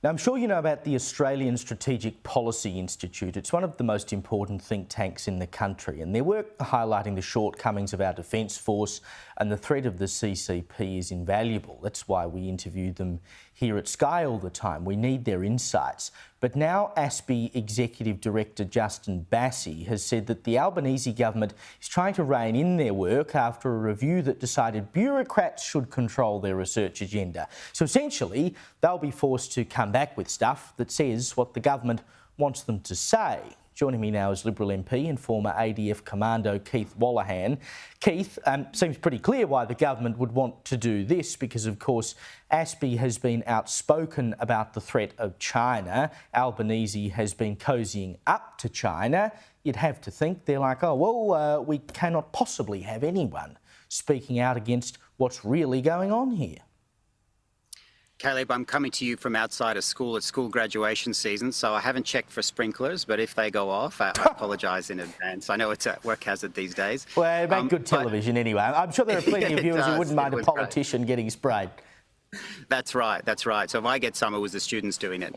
Now, I'm sure you know about the Australian Strategic Policy Institute. It's one of the most important think tanks in the country, and their work highlighting the shortcomings of our Defence Force and the threat of the CCP is invaluable. That's why we interview them here at Sky all the time. We need their insights. But now ASPI Executive Director Justin Bassey has said that the Albanese government is trying to rein in their work after a review that decided bureaucrats should control their research agenda. So essentially, they'll be forced to come back with stuff that says what the government wants them to say. Joining me now is Liberal MP and former ADF Commando Keith Wolahan. Keith, seems pretty clear why the government would want to do this because, of course, ASPI has been outspoken about the threat of China. Albanese has been cozying up to China. You'd have to think they're like, oh, well, we cannot possibly have anyone speaking out against what's really going on here. Caleb, I'm coming to you from outside of school. It's school graduation season, so I haven't checked for sprinklers, but if they go off, I apologise in advance. I know it's a work hazard these days. Well, it make good television anyway. I'm sure there are plenty of viewers who wouldn't mind a politician getting sprayed. That's right, that's right. So if I get some, it was the students doing it.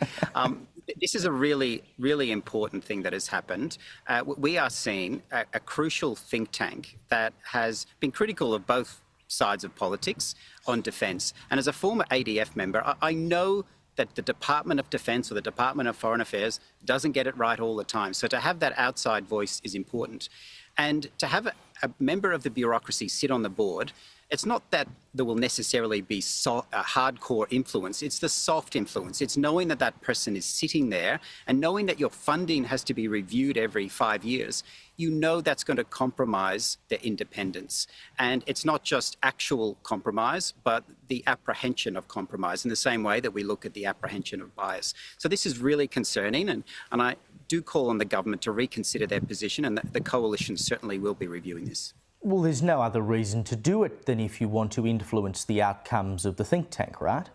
This is a really, really important thing that has happened. We are seeing a crucial think tank that has been critical of both sides of politics on defence. And as a former ADF member, I know that the Department of Defence or the Department of Foreign Affairs doesn't get it right all the time. So to have that outside voice is important. And to have a member of the bureaucracy sit on the board, it's not that there will necessarily be a hardcore influence, it's the soft influence. It's knowing that that person is sitting there and knowing that your funding has to be reviewed every 5 years. You know that's going to compromise their independence. And it's not just actual compromise, but the apprehension of compromise in the same way that we look at the apprehension of bias. So this is really concerning, and I do call on the government to reconsider their position, and the coalition certainly will be reviewing this. Well, there's no other reason to do it than if you want to influence the outcomes of the think tank, right?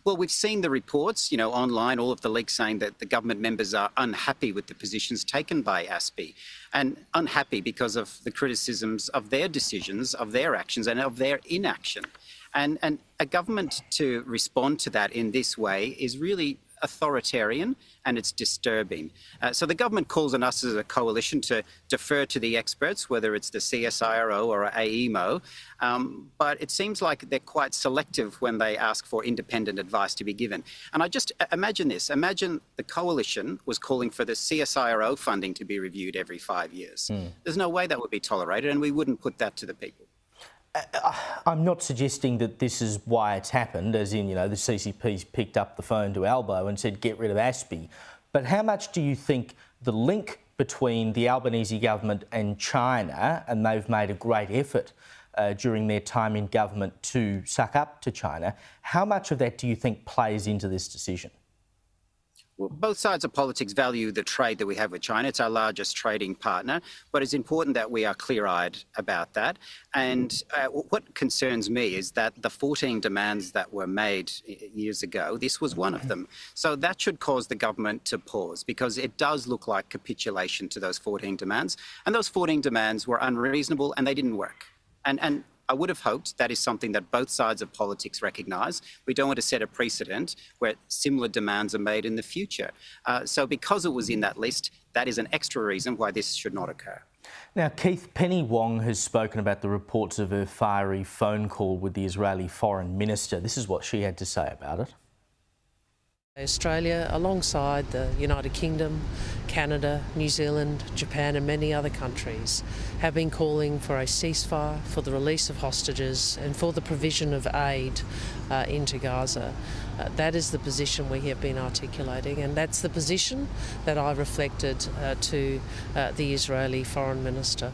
Well, we've seen the reports, online, all of the leaks saying that the government members are unhappy with the positions taken by ASPI, and unhappy because of the criticisms of their decisions, of their actions and of their inaction. And a government to respond to that in this way is really authoritarian, and it's disturbing. So the government calls on us as a coalition to defer to the experts, whether it's the CSIRO or AEMO, but it seems like they're quite selective when they ask for independent advice to be given. And I just imagine this. Imagine the coalition was calling for the CSIRO funding to be reviewed every 5 years. There's no way that would be tolerated, and we wouldn't put that to the people. I'm not suggesting that this is why it's happened, as in, the CCP's picked up the phone to Albo and said, get rid of ASPI. But how much do you think the link between the Albanese government and China, and they've made a great effort during their time in government to suck up to China, how much of that do you think plays into this decision? Well, both sides of politics value the trade that we have with China. It's our largest trading partner, but it's important that we are clear-eyed about that. And what concerns me is that the 14 demands that were made years ago, this was one of them. So that should cause the government to pause, because it does look like capitulation to those 14 demands. And those 14 demands were unreasonable and they didn't work. And I would have hoped that is something that both sides of politics recognise. We don't want to set a precedent where similar demands are made in the future. So because it was in that list, that is an extra reason why this should not occur. Now, Keith, Penny Wong has spoken about the reports of her fiery phone call with the Israeli Foreign Minister. This is what she had to say about it. Australia, alongside the United Kingdom, Canada, New Zealand, Japan and many other countries, have been calling for a ceasefire, for the release of hostages and for the provision of aid into Gaza. That is the position we have been articulating, and that's the position that I reflected to the Israeli Foreign Minister.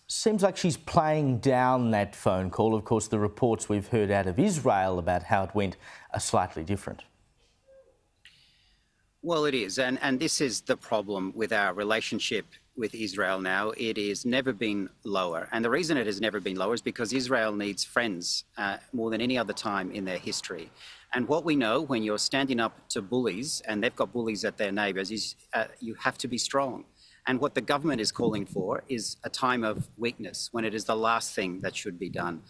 Seems like she's playing down that phone call. Of course, the reports we've heard out of Israel about how it went are slightly different. Well, it is, and this is the problem with our relationship with Israel now. It has never been lower, and the reason it has never been lower is because Israel needs friends more than any other time in their history. And what we know when you're standing up to bullies, and they've got bullies at their neighbours, is you have to be strong. And what the government is calling for is a time of weakness when it is the last thing that should be done.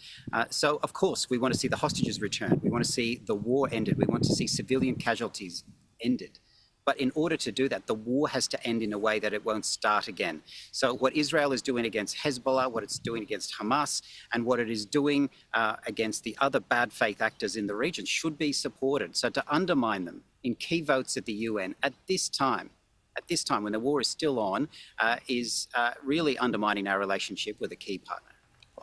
So, of course, we want to see the hostages returned. We want to see the war ended. We want to see civilian casualties ended. But in order to do that, the war has to end in a way that it won't start again. So what Israel is doing against Hezbollah, what it's doing against Hamas, and what it is doing against the other bad faith actors in the region should be supported. So to undermine them in key votes at the UN at this time when the war is still on, is really undermining our relationship with a key partner.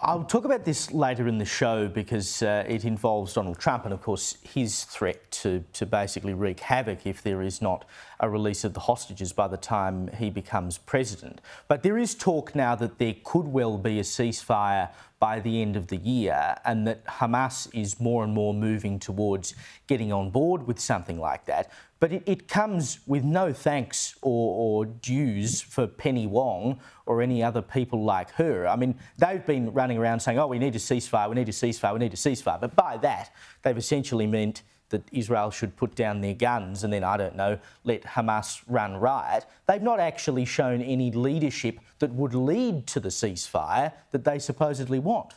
I'll talk about this later in the show because it involves Donald Trump and, of course, his threat to basically wreak havoc if there is not a release of the hostages by the time he becomes president. But there is talk now that there could well be a ceasefire by the end of the year and that Hamas is more and more moving towards getting on board with something like that. But it comes with no thanks or dues for Penny Wong or any other people like her. I mean, they've been running around saying, oh, we need a ceasefire, we need a ceasefire, we need a ceasefire. But by that, they've essentially meant that Israel should put down their guns and then, I don't know, let Hamas run riot. They've not actually shown any leadership that would lead to the ceasefire that they supposedly want.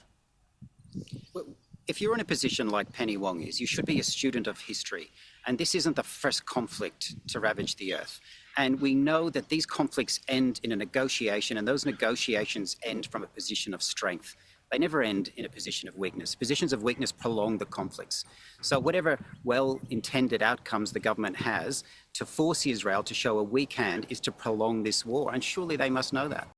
Well, if you're in a position like Penny Wong is, you should be a student of history. And this isn't the first conflict to ravage the earth. And we know that these conflicts end in a negotiation, and those negotiations end from a position of strength. They never end in a position of weakness. Positions of weakness prolong the conflicts. So whatever well-intended outcomes the government has to force Israel to show a weak hand is to prolong this war. And surely they must know that.